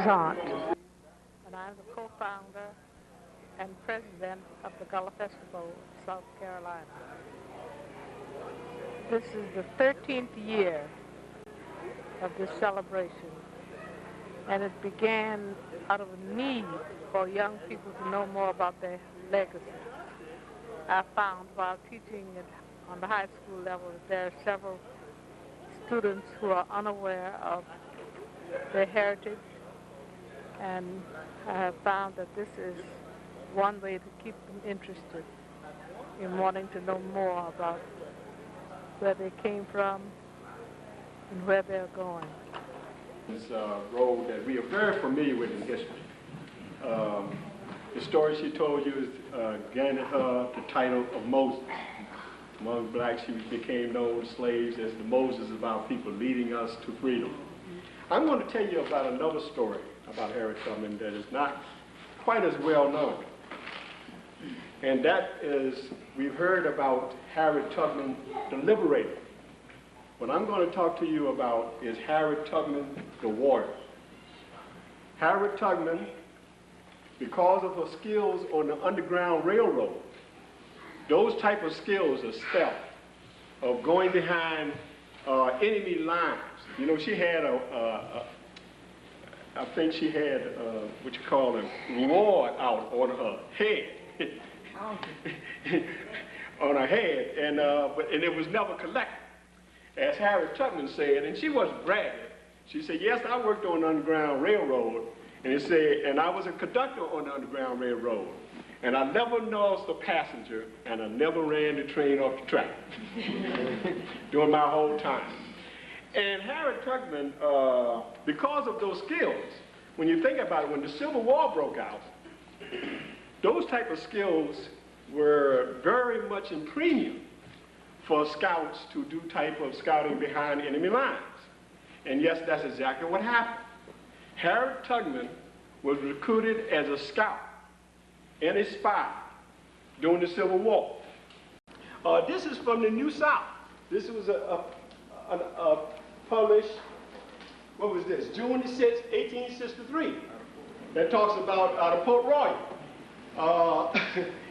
aunt, and I'm the co-founder and president of the Gullah Festival of South Carolina. This is the 13th year of this celebration, and it began out of a need for young people to know more about their legacy. I found while teaching it on the high school level that there are several students who are unaware of their heritage, and I have found that this is one way to keep them interested in wanting to know more about where they came from and where they're going. This road that we are very familiar with in history. The story she told you is granted her the title of Moses. Among blacks, she became known slaves as the Moses of our people, leading us to freedom. I'm going to tell you about another story about Harriet Tubman that is not quite as well known. And that is, we've heard about Harriet Tubman, the liberator. What I'm going to talk to you about is Harriet Tubman, the warrior. Harriet Tubman, because of her skills on the Underground Railroad, those type of skills of stealth, of going behind enemy lines. You know, she had I think she had what you call a reward out on her head. On her head, and it was never collected. As Harriet Tubman said, and she wasn't bragging, she said, yes, I worked on the Underground Railroad, and it said, and I was a conductor on the Underground Railroad, and I never lost a passenger, and I never ran the train off the track during my whole time. And Harriet Tubman, because of those skills, when you think about it, when the Civil War broke out, those type of skills were very much in premium for scouts to do type of scouting behind enemy lines. And yes, that's exactly what happened. Harriet Tubman was recruited as a scout and a spy during the Civil War. This is from the New South. This was a published, what was this, June 6, 1863, that talks about out of Port Royal.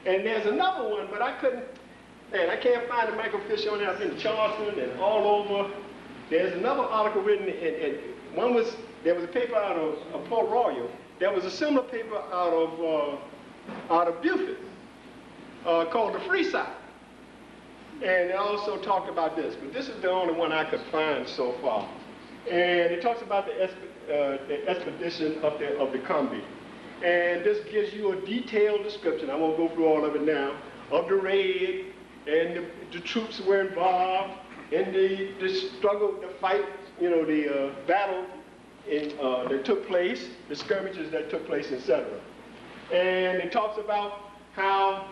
And there's another one, but I couldn't, man, I can't find the microfiche on there. I've been in Charleston and all over. There's another article written, and one was, there was a paper out of Port Royal. There was a similar paper out of Beaufort called The Free Side. And it also talked about this, but this is the only one I could find so far. And it talks about the expedition of the Combahee. And this gives you a detailed description, I won't go through all of it now, of the raid, and the troops were involved in the struggle, the fight, you know, the battle that took place, the skirmishes that took place, etc. And it talks about how,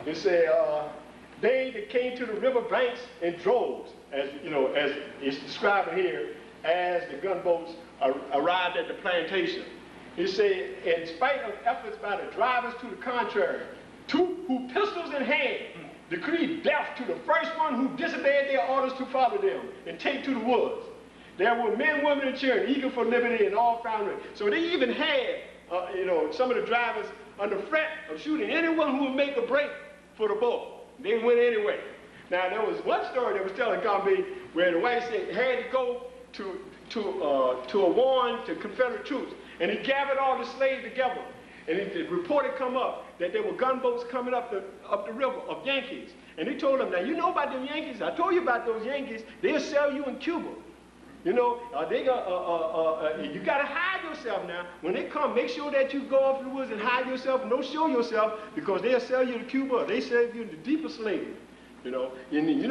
it said, they that came to the river banks in droves, as you know, as it's described here, as the gunboats arrived at the plantation. He said, in spite of efforts by the drivers to the contrary, who pistols in hand decreed death to the first one who disobeyed their orders to follow them and take to the woods. There were men, women, and children eager for liberty and all found it. So they even had, you know, some of the drivers under threat of shooting anyone who would make a break for the bull. They went anyway. Now there was one story that was telling Combahee where the whites had to go to a warrant to Confederate troops. And he gathered all the slaves together, and the report had come up that there were gunboats coming up the river of Yankees. And he told them, now you know about them Yankees? I told you about those Yankees. They'll sell you in Cuba. You know, you got to hide yourself now. When they come, make sure that you go off in the woods and hide yourself and don't show yourself, because they'll sell you to Cuba or they sell you into deeper slavery. You know,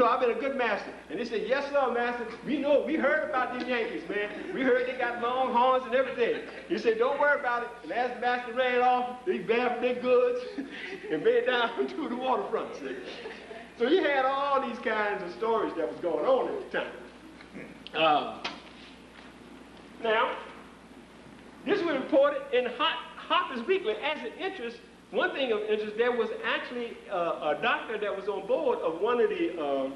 I've been a good master. And they said, yes, sir, master. We know, we heard about these Yankees, man. We heard they got long horns and everything. He said, don't worry about it. And as the master ran off, they grabbed their goods and made down to the waterfront. See? So he had all these kinds of stories that was going on at the time. Now, this was reported in Harper's Weekly as an interest. One thing of interest, there was actually a doctor that was on board of one of the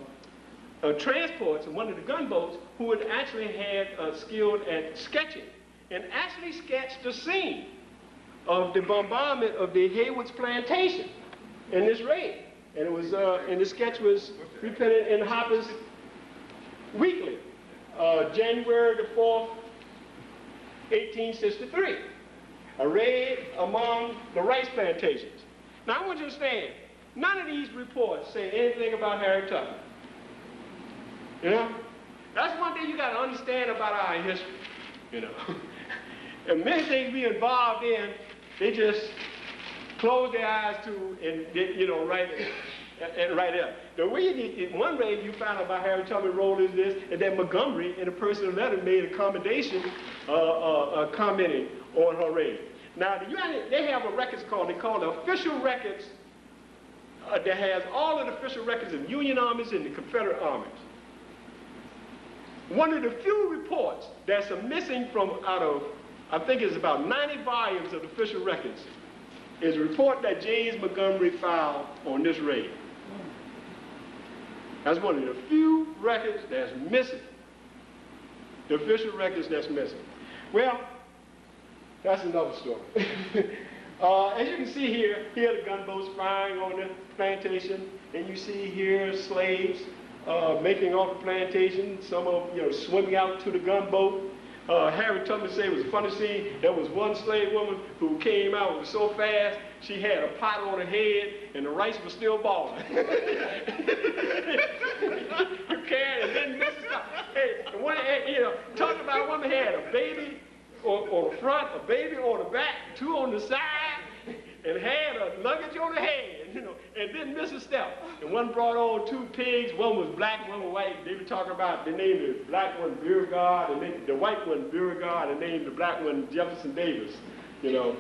transports, of one of the gunboats, who had actually had skilled at sketching. and actually sketched the scene of the bombardment of the Haywood's plantation in this raid. And it was, and the sketch was reprinted in Harper's Weekly, January the 4th, 1863. A raid among the rice plantations. Now I want you to understand, none of these reports say anything about Harriet Tubman. You know? That's one thing you got to understand about our history, you know. And many things we involved in, they just close their eyes to and, you know, right there. The way one raid you found out about Harriet Tubman's role is this, and that Montgomery, in a personal letter, made a commendation commenting on her raid. Now, they have a records called, they call the official records that has all of the official records of Union armies and the Confederate armies. One of the few reports that's missing from out of, I think it's about 90 volumes of official records, is a report that James Montgomery filed on this raid. That's one of the few records that's missing. The official records that's missing. Well, that's another story. As you can see here are the gunboats firing on the plantation, and you see here slaves making off the plantation, some of them, you know, swimming out to the gunboat. Harriet Tubman said it was a funny scene. There was one slave woman who came out so fast, she had a pot on her head, and the rice was still boiling. You can't, and then Mrs. Hey, one, you know, talking about a woman had a baby on the front, a baby on the back, two on the side, and had a luggage on the head, you know, and then Mrs. Step. And one brought on two pigs, one was black, one was white. They were talking about, they named the black one Beauregard, and the white one Beauregard, and named the black one Jefferson Davis, you know.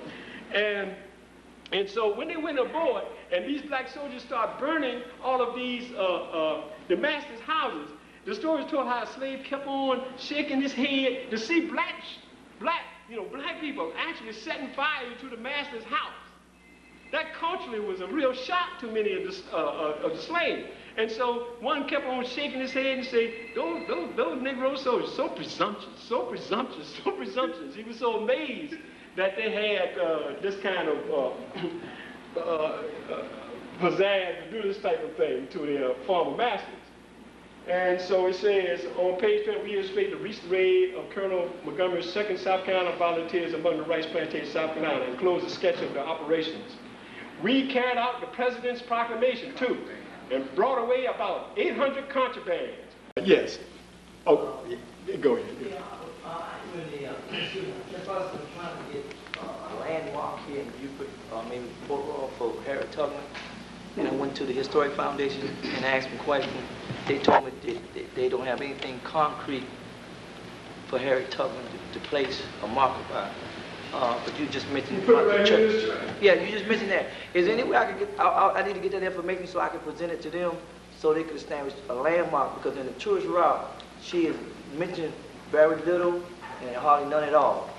And so when they went aboard, and these black soldiers start burning all of these, the master's houses, the story is told how a slave kept on shaking his head to see black people actually setting fire to the master's house. That culturally was a real shock to many of the slaves. And so one kept on shaking his head and say, those Negro soldiers, so presumptuous, so presumptuous, so presumptuous. He was so amazed that they had this kind of pizzazz to do this type of thing to their former masters. And so it says, on page 20, we illustrate the recent raid of Colonel Montgomery's 2nd South Carolina Volunteers among the rice plantations, South Carolina, and close a sketch of the operations. We carried out the President's proclamation, too, and brought away about 800 contrabands. Yes. Oh, go ahead. Yeah, when the fellows were trying to get a landmark here in Beaufort, maybe Fort Royal for Harriet Tubman, and I went to the Historic Foundation and asked them questions. They told me they don't have anything concrete for Harriet Tubman to place a marker by. But you just mentioned the church. Yeah, you just mentioned that. Is there any way I can get, I need to get that information so I can present it to them so they can establish a landmark, because in the tourist route, she is mentioned very little and hardly none at all.